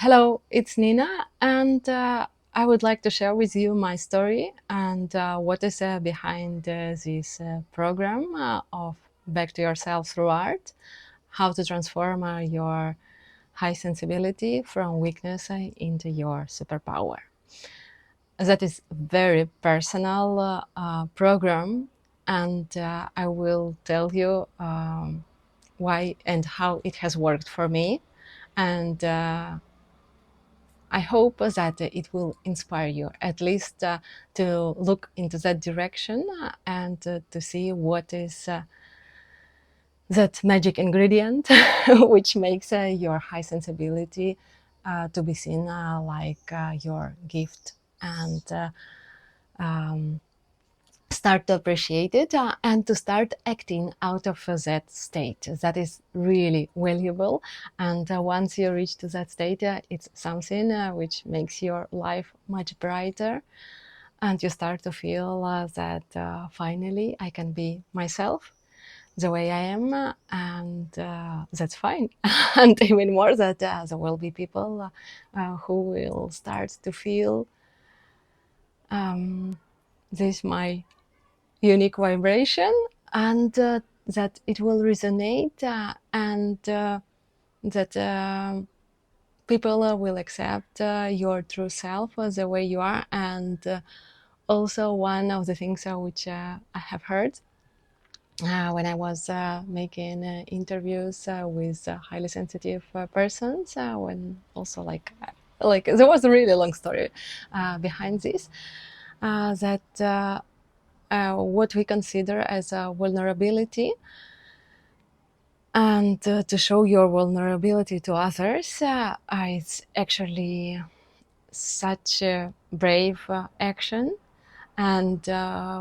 Hello, it's Nina, and I would like to share with you my story and what is behind this program of Back to Yourself Through Art, how to transform your high sensibility from weakness into your superpower. That is very personal program, and I will tell you why and how it has worked for me. And I hope that it will inspire you at least to look into that direction and to see what is that magic ingredient which makes your high sensibility to be seen like your gift and um, start to appreciate it and to start acting out of that state. That is really valuable. And once you reach to that state, it's something which makes your life much brighter. And you start to feel that finally I can be myself the way I am, and that's fine. And even more that there will be people who will start to feel this my unique vibration, and that it will resonate, and that people will accept your true self the way you are. And also one of the things which I have heard when I was making interviews with highly sensitive persons, when also like there was a really long story behind this, that what we consider as a vulnerability, and to show your vulnerability to others, it's actually such a brave action, and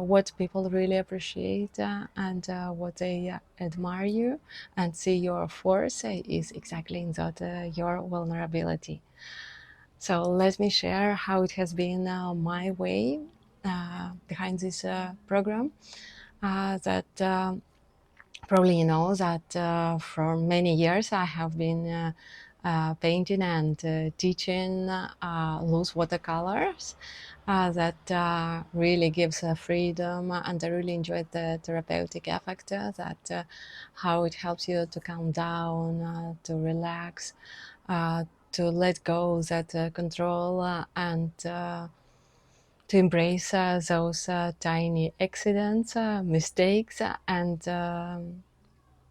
what people really appreciate, and what they admire you and see your force is exactly in that your vulnerability. So let me share how it has been my way behind this program, that probably you know that for many years I have been painting and teaching loose watercolors that really gives freedom, and I really enjoyed the therapeutic effect, that how it helps you to calm down, to relax, to let go that control, and to embrace those tiny accidents, mistakes, and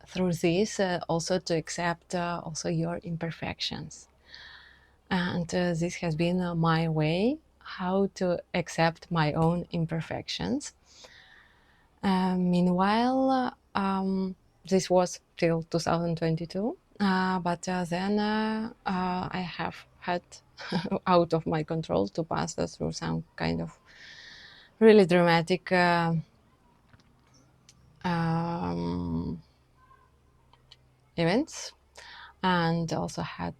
through this also to accept also your imperfections. And this has been my way how to accept my own imperfections. Meanwhile, this was till 2022, but then I have had out of my control to pass through some kind of really dramatic events, and also had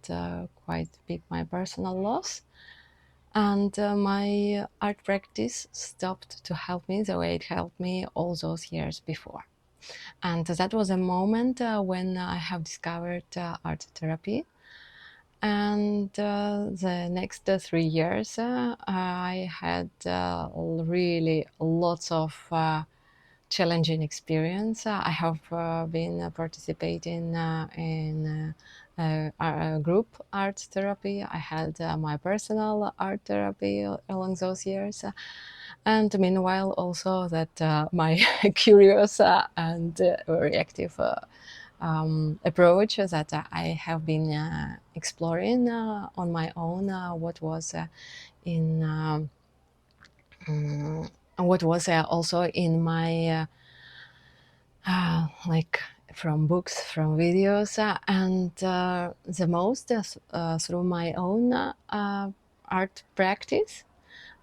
quite big my personal loss. And my art practice stopped to help me the way it helped me all those years before. And that was a moment when I have discovered art therapy. And the next 3 years, I had really lots of challenging experience. I have been participating in group art therapy. I had my personal art therapy along those years. And meanwhile, also that my curious and reactive approach that I have been exploring on my own, what was in what was also in my like from books, from videos, and the most through my own art practice.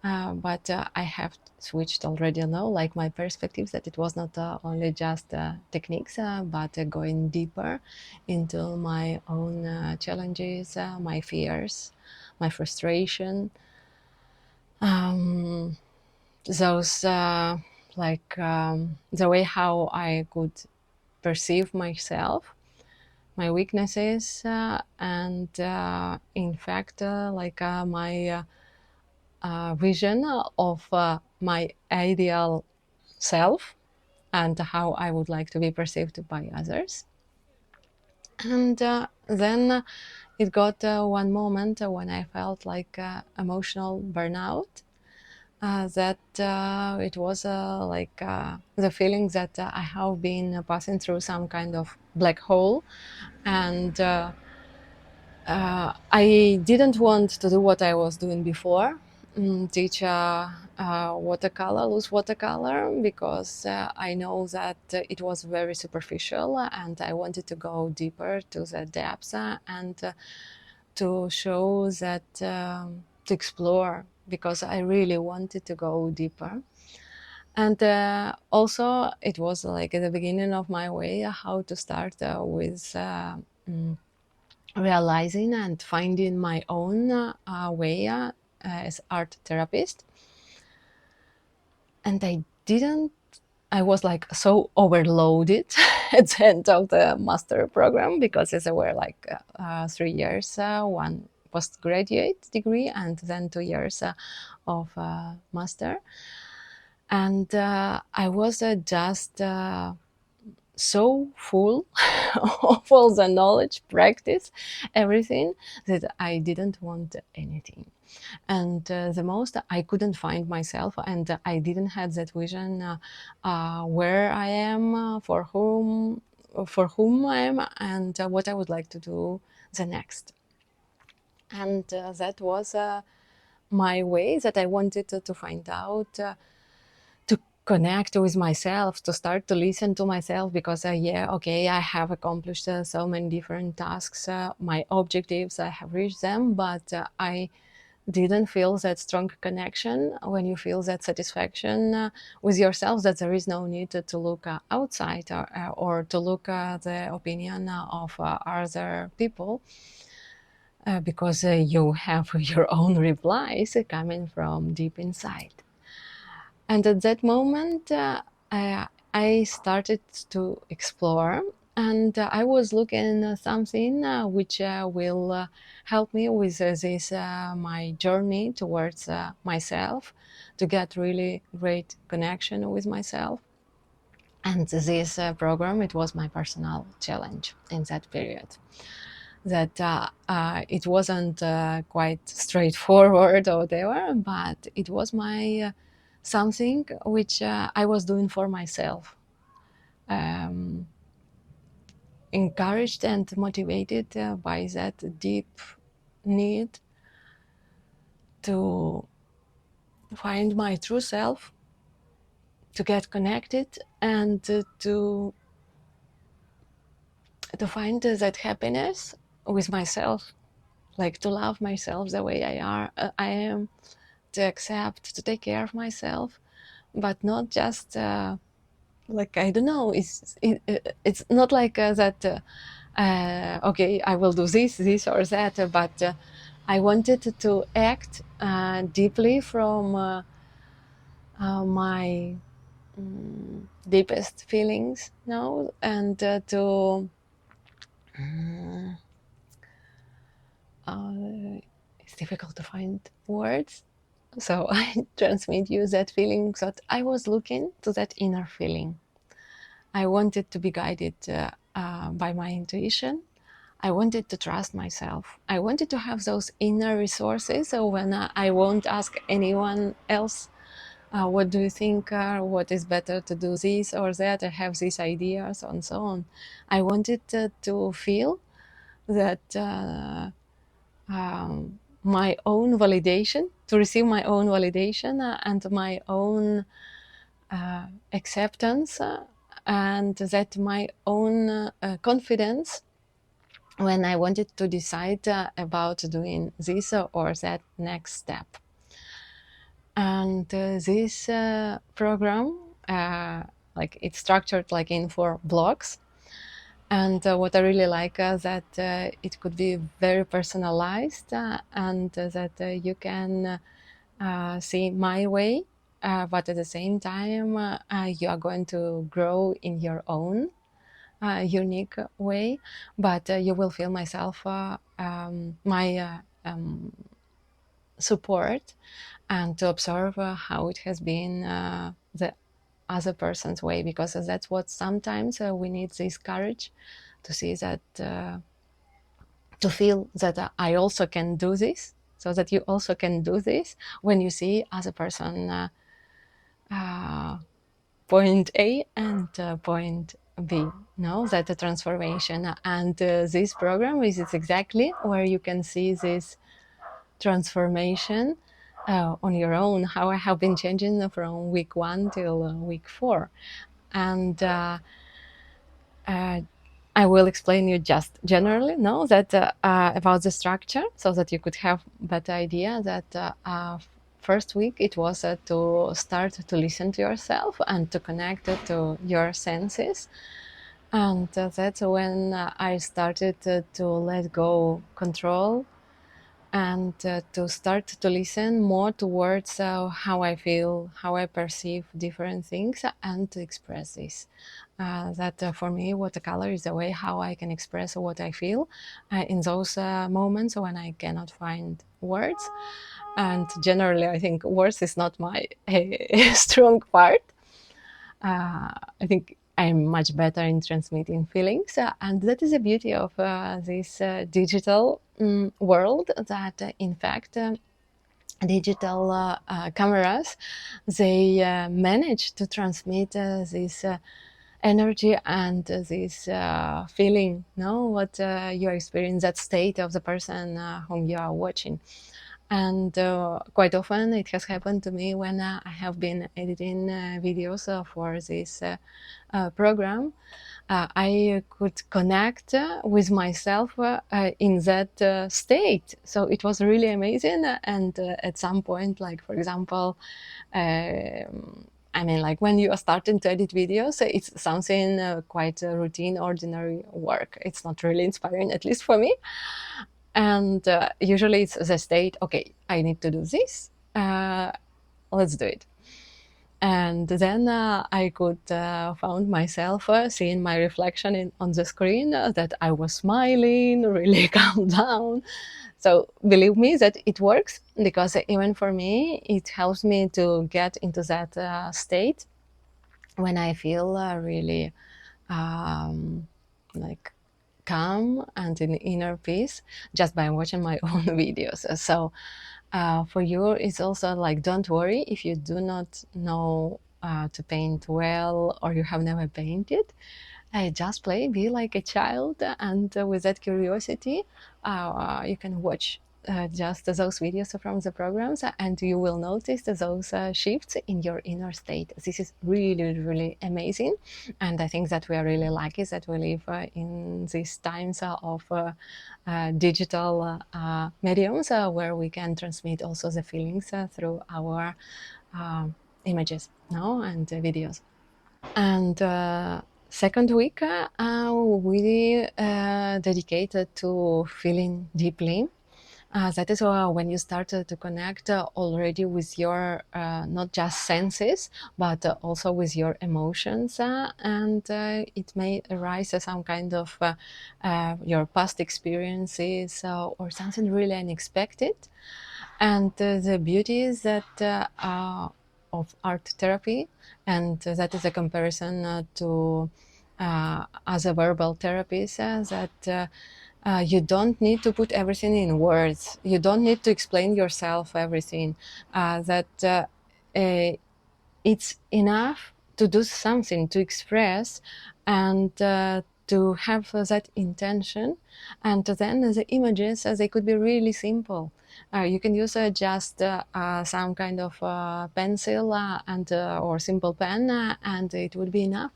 But I have switched already now, like my perspectives, that it was not only just techniques, but going deeper into my own challenges, my fears, my frustration, those the way how I could perceive myself, my weaknesses, and in fact, my vision of my ideal self and how I would like to be perceived by others. And then it got one moment when I felt like emotional burnout. That it was the feeling that I have been passing through some kind of black hole, and I didn't want to do what I was doing before, teach watercolor, loose watercolor, because I know that it was very superficial, and I wanted to go deeper to the depths and to show that, to explore, because I really wanted to go deeper. And also, it was like at the beginning of my way how to start with realizing and finding my own way as art therapist. And I was like so overloaded at the end of the master program, because there were like 3 years, one postgraduate degree and then 2 years of master. And I was just so full of all the knowledge, practice, everything, that I didn't want anything. And the most, I couldn't find myself, and I didn't have that vision where I am, for whom I am, and what I would like to do the next. And that was my way that I wanted to find out, to connect with myself, to start to listen to myself, because yeah, okay, I have accomplished so many different tasks, my objectives, I have reached them, but I didn't feel that strong connection. When you feel that satisfaction with yourself, that there is no need to look outside, or to look at the opinion of other people, because you have your own replies coming from deep inside. And at that moment, I started to explore, and I was looking at something which will help me with this my journey towards myself, to get really great connection with myself. And this program, it was my personal challenge in that period. That it wasn't quite straightforward or whatever, but it was my something which I was doing for myself, um, encouraged and motivated by that deep need to find my true self, to get connected, and to find that happiness with myself, like to love myself the way I am, to accept, to take care of myself, but not just like, I don't know, it's not like that okay, I will do this or that, but I wanted to act deeply from my deepest feelings now, and to it's difficult to find words, so I transmit you that feeling, that I was looking to that inner feeling. I wanted to be guided by my intuition. I wanted to trust myself. I wanted to have those inner resources, so when I won't ask anyone else, what do you think, what is better to do, this or that, I have these ideas, and so on. I wanted to feel that my own validation, to receive my own validation and my own acceptance, and that my own confidence, when I wanted to decide about doing this or that next step. And this program, like, it's structured like in 4 blocks. And what I really like, that it could be very personalized, and that you can see my way, but at the same time, you are going to grow in your own unique way, but you will feel myself, my support, and to observe how it has been the other person's way, because that's what sometimes we need, this courage to see that, to feel that I also can do this, so that you also can do this when you see other person uh, point A and point B. No, that the transformation, and this program is exactly where you can see this transformation on your own. How I have been changing from week 1 till week 4, and uh, I will explain you just generally, no, that about the structure, so that you could have better idea. That first week it was to start to listen to yourself and to connect to your senses, and that's when I started to let go control, and to start to listen more towards how I feel, how I perceive different things, and to express this. That for me, watercolor is the way how I can express what I feel in those moments when I cannot find words. And generally, I think words is not my strong part. I think I'm much better in transmitting feelings, and that is the beauty of this digital world. That in fact, digital cameras, they manage to transmit this energy and this feeling, no, what you experience, that state of the person whom you are watching. And quite often it has happened to me when I have been editing videos for this program. I could connect with myself in that state. So it was really amazing. And at some point, like for example, I mean, like when you are starting to edit videos, it's something quite routine, ordinary work. It's not really inspiring, at least for me. And usually it's the state, okay, I need to do this. Let's do it. And then I could found myself seeing my reflection on the screen, that I was smiling, really calm down. So believe me that it works, because even for me, it helps me to get into that state when I feel really like calm and in inner peace, just by watching my own videos. So for you, it's also like, don't worry if you do not know to paint well, or you have never painted. Just play, be like a child, and with that curiosity, you can watch just those videos from the programs, and you will notice those shifts in your inner state. This is really, really amazing, and I think that we are really lucky that we live in these times of digital mediums, where we can transmit also the feelings through our images, no, and videos. And second week, we dedicated to feeling deeply. That is when you start to connect already with your not just senses, but also with your emotions, and it may arise some kind of your past experiences, or something really unexpected. And the beauty is that of art therapy, and that is a comparison to other verbal therapies, that you don't need to put everything in words. You don't need to explain yourself everything. That it's enough to do something, to express, and to have that intention. And then the images, they could be really simple. You can use just some kind of pencil and or simple pen, and it would be enough.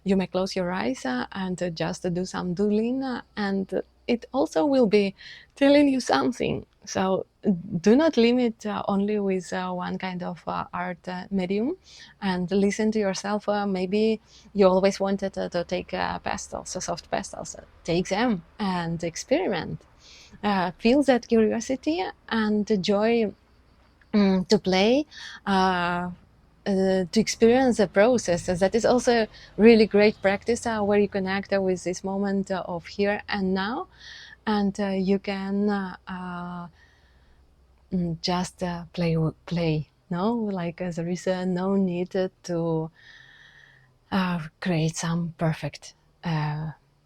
You may close your eyes and just do some doodling, and it also will be telling you something. So do not limit only with one kind of art medium, and listen to yourself. Maybe you always wanted to take pastels, soft pastels. Take them and experiment. Feel that curiosity and joy to play. to experience the process. That is also really great practice where you connect with this moment of here and now, and you can just play. No, like there is no need to create some perfect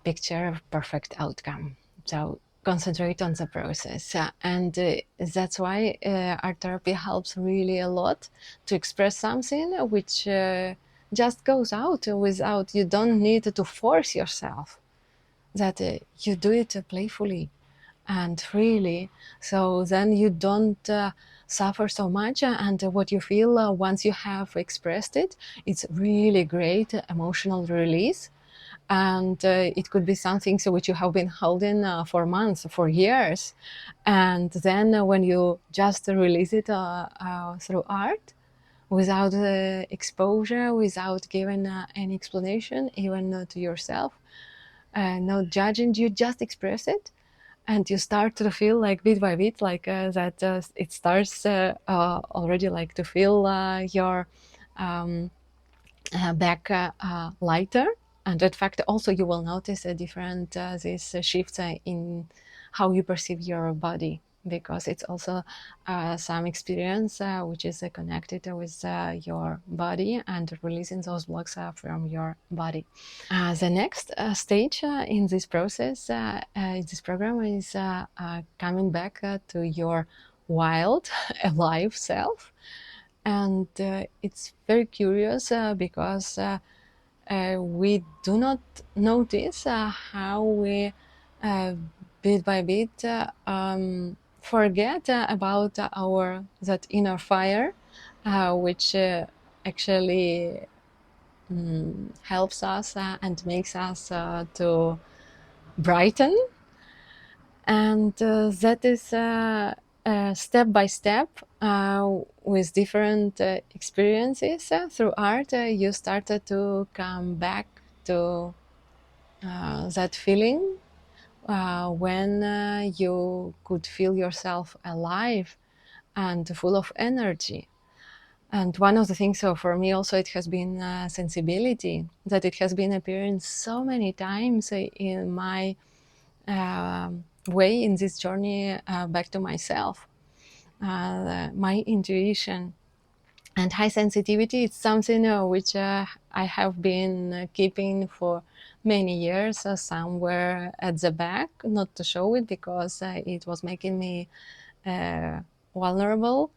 picture, perfect outcome. So concentrate on the process, and that's why art therapy helps really a lot to express something which just goes out without, you don't need to force yourself, that you do it playfully and freely, so then you don't suffer so much, and what you feel once you have expressed it, it's really great emotional release. And it could be something so which you have been holding for months, for years, and then when you just release it through art, without exposure, without giving any explanation, even to yourself, no judging, you just express it, and you start to feel like bit by bit, like that it starts already like to feel your um, back lighter. And in fact also you will notice a different these shifts in how you perceive your body, because it's also some experience which is connected with your body and releasing those blocks from your body. The next stage in this process, in this program, is coming back to your wild, alive self. And it's very curious because we do not notice how we, uh, bit by bit, forget about our that inner fire, which actually helps us and makes us to brighten. And that is step by step, with different experiences through art, you started to come back to that feeling when you could feel yourself alive and full of energy. And one of the things, so for me also, it has been sensibility, that it has been appearing so many times in my way in this journey back to myself. My intuition and high sensitivity, it's something which I have been keeping for many years somewhere at the back, not to show it because it was making me vulnerable.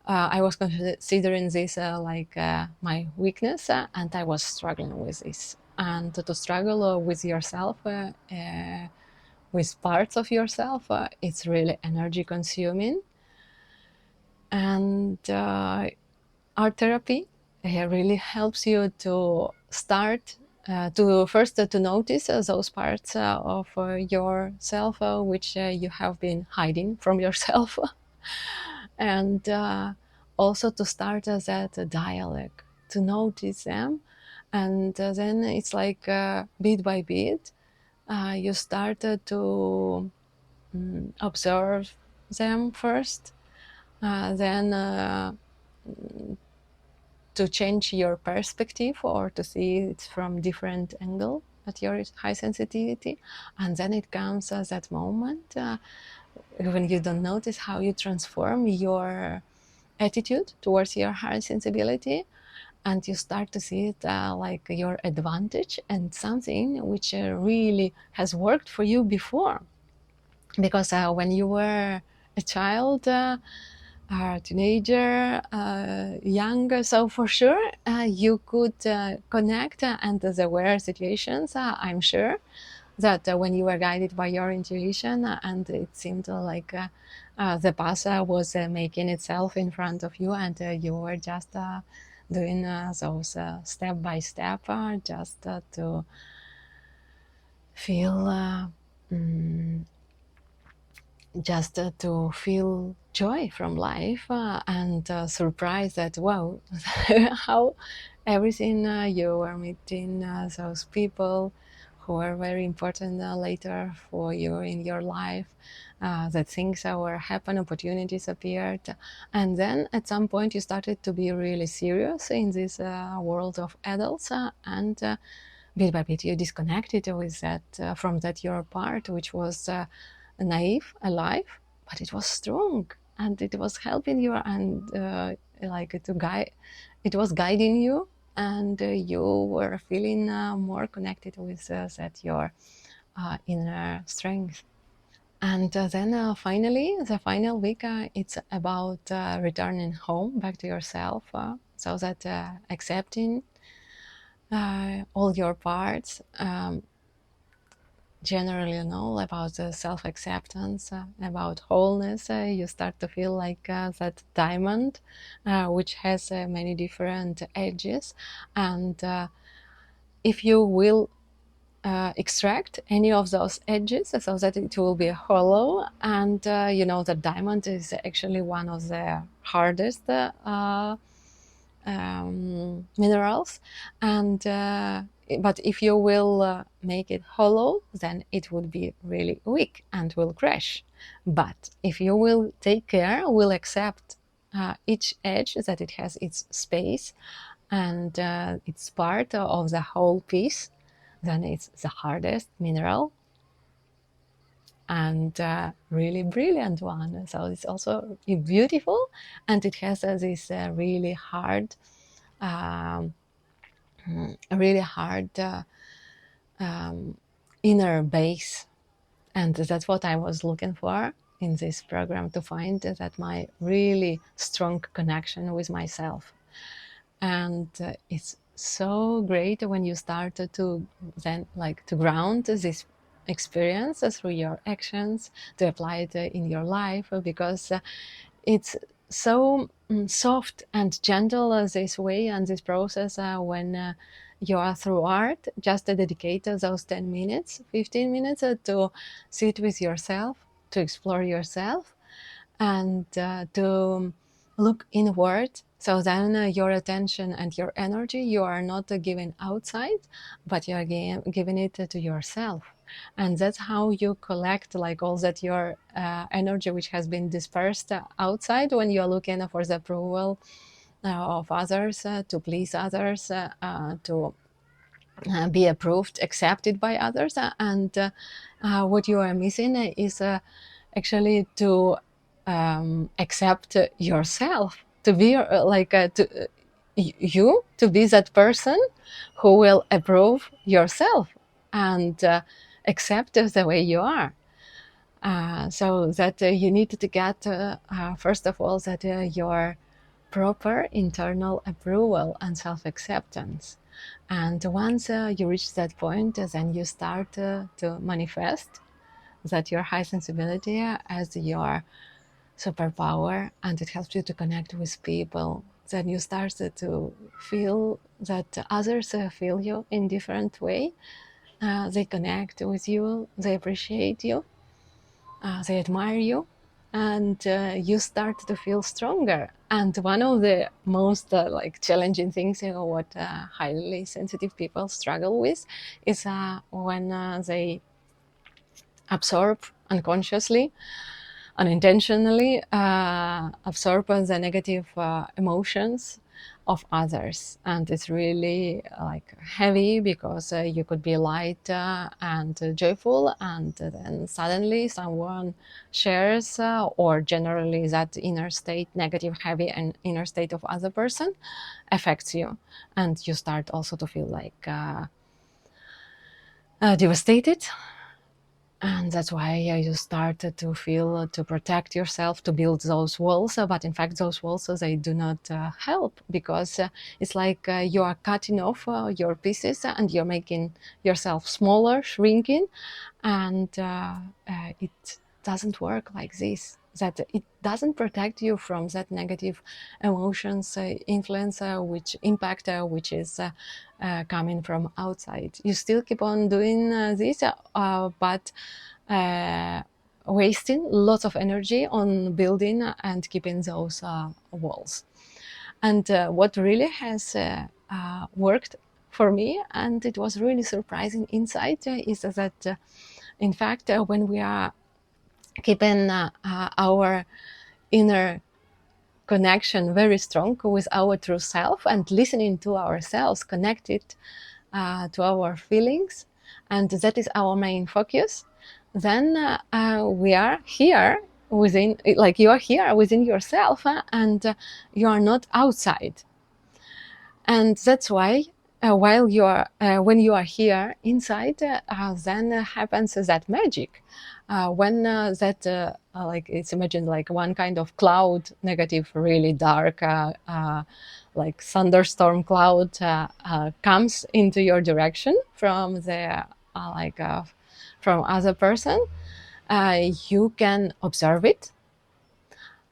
I was considering this like my weakness, and I was struggling with this. And to struggle with yourself, with parts of yourself, it's really energy consuming. And art therapy really helps you to start to first to notice those parts of yourself which you have been hiding from yourself, and also to start that dialogue, to notice them. And then it's like bit by bit, you started to observe them first, then to change your perspective or to see it from different angle at your high sensitivity. And then it comes as that moment when you don't notice how you transform your attitude towards your high sensibility, and you start to see it like your advantage and something which really has worked for you before. Because when you were a child, a teenager, young, so for sure you could connect, and there were situations, I'm sure, that when you were guided by your intuition, and it seemed like the path was making itself in front of you, and you were just doing those step by step, just to feel just to feel joy from life, and surprise that, wow, how everything you were meeting those people who were very important later for you in your life, that things were happen, opportunities appeared, and then at some point you started to be really serious in this world of adults, and bit by bit you disconnected with that from that your part, which was naive, alive, but it was strong, and it was helping you, and like to guide, it was guiding you, and you were feeling more connected with that your inner strength. And then finally, the final week, it's about returning home back to yourself, so that accepting all your parts, generally, about self-acceptance, about wholeness. You start to feel like that diamond, which has many different edges, and if you will extract any of those edges so that it will be hollow, and the diamond is actually one of the hardest minerals, and but if you will make it hollow, then it would be really weak and will crash. But if you will take care, will accept each edge, that it has its space, and it's part of the whole piece, then it's the hardest mineral, and really brilliant one. So it's also beautiful, and it has this really hard, um, really hard inner base, and that's what I was looking for in this program, to find that my really strong connection with myself. And it's so great when you start to then like to ground this experience through your actions, to apply it in your life, because it's so soft and gentle this way and this process, when you are through art, just to dedicate those 10 minutes, 15 minutes to sit with yourself, to explore yourself, and to look inward. So then your attention and your energy, you are not giving outside, but you are giving it to yourself. And that's how you collect like all that your energy which has been dispersed outside, when you are looking for the approval of others, to please others, to be approved, accepted by others. And what you are missing is actually to accept yourself, to be you, to be that person who will approve yourself and accept the way you are. So that you need to get, first of all, that your proper internal approval and self-acceptance. And once you reach that point, then you start to manifest that your high sensibility as your superpower, and it helps you to connect with people. Then you start to feel that others feel you in different way. They connect with you, they appreciate you, they admire you, and you start to feel stronger. And one of the most like challenging things, what highly sensitive people struggle with, is when they absorb unconsciously, unintentionally, absorb the negative emotions of others, and it's really like heavy, because you could be light and joyful, and then suddenly someone shares, or generally that inner state, negative, heavy and inner state of other person affects you, and you start also to feel like devastated. And that's why you started to feel to protect yourself, to build those walls. But in fact, those walls, they do not help, because it's like you are cutting off your pieces, and you're making yourself smaller, shrinking. And it doesn't work like this. That it doesn't protect you from that negative emotions, influence, which impact, which is coming from outside. You still keep on doing this, but wasting lots of energy on building and keeping those walls. And what really has worked for me, and it was really surprising insight, is that in fact when we are keeping our inner connection very strong with our true self and listening to ourselves, connected to our feelings, and that is our main focus, then we are here within, like you are here within yourself, and you are not outside. And that's why while you are when you are here inside, then happens that magic, when that like it's imagined like one kind of cloud, negative, really dark, like thunderstorm cloud, comes into your direction from the from other person. You can observe it,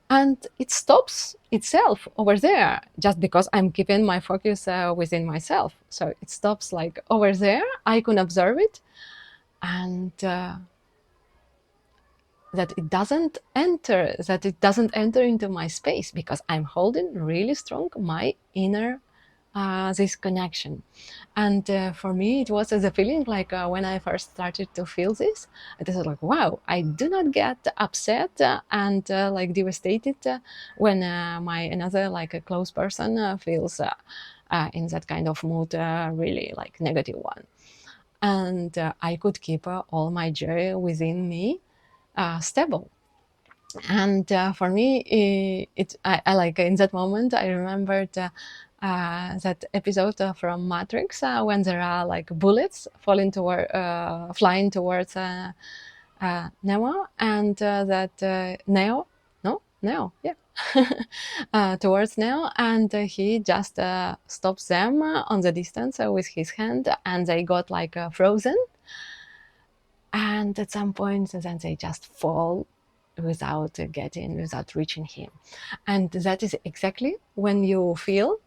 and it stops itself over there, just because I'm keeping my focus within myself. So it stops like over there, I can observe it, and that it doesn't enter into my space, because I'm holding really strong my inner this connection. And for me, it was as a feeling like when I first started to feel this, it was like, wow, I do not get upset and like devastated when my another like a close person feels in that kind of mood, really like negative one. And I could keep all my joy within me stable. And for me, I like in that moment I remembered that episode from Matrix, when there are like bullets flying towards Nemo, and that Neo, no, Neo, yeah, towards Neo, and he just stops them on the distance with his hand, and they got like frozen, and at some point then they just fall without reaching him. And that is exactly when you feel,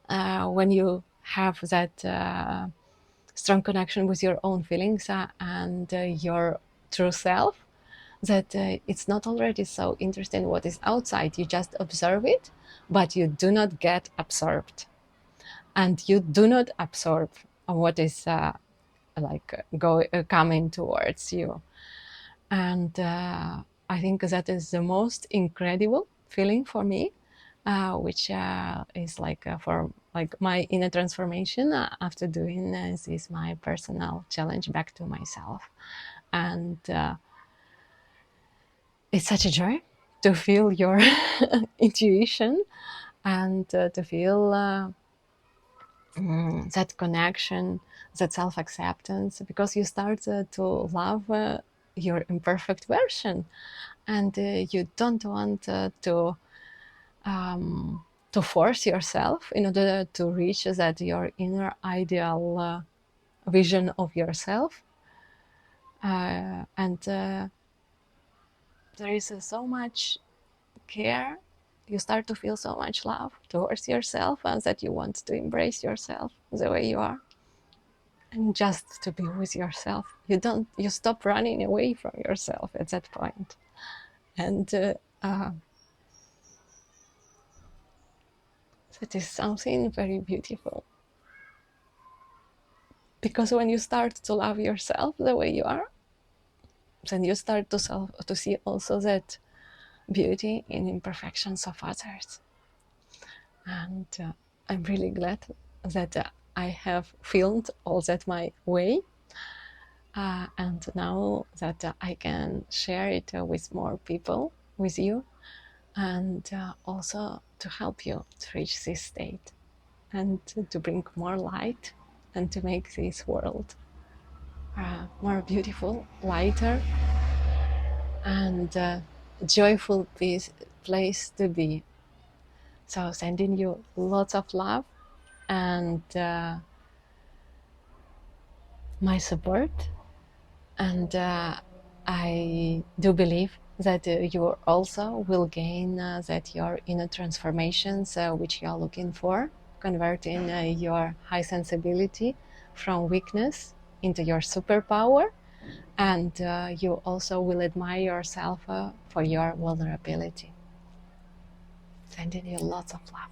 when you have that strong connection with your own feelings and your true self, that it's not already so interesting what is outside. You just observe it, but you do not get absorbed, and you do not absorb what is coming towards you. And I think that is the most incredible feeling for me, which is like for like my inner transformation after doing this my personal challenge back to myself. And it's such a joy to feel your intuition, and to feel that connection, that self-acceptance, because you start to love your imperfect version, and you don't want to force yourself in order to reach that your inner ideal vision of yourself. And there is so much care. You start to feel so much love towards yourself, and that you want to embrace yourself the way you are, and just to be with yourself. You stop running away from yourself at that point. And that is something very beautiful, because when you start to love yourself the way you are, then you start to see also that beauty in imperfections of others. And I'm really glad that I have filmed all that my way, and now that I can share it with more people, with you, and also to help you to reach this state, and to bring more light, and to make this world more beautiful, lighter, and joyful place to be. So sending you lots of love and my support. And I do believe that you also will gain that your inner transformations, which you are looking for, converting your high sensibility from weakness into your superpower. And you also will admire yourself for your vulnerability. Sending you lots of love.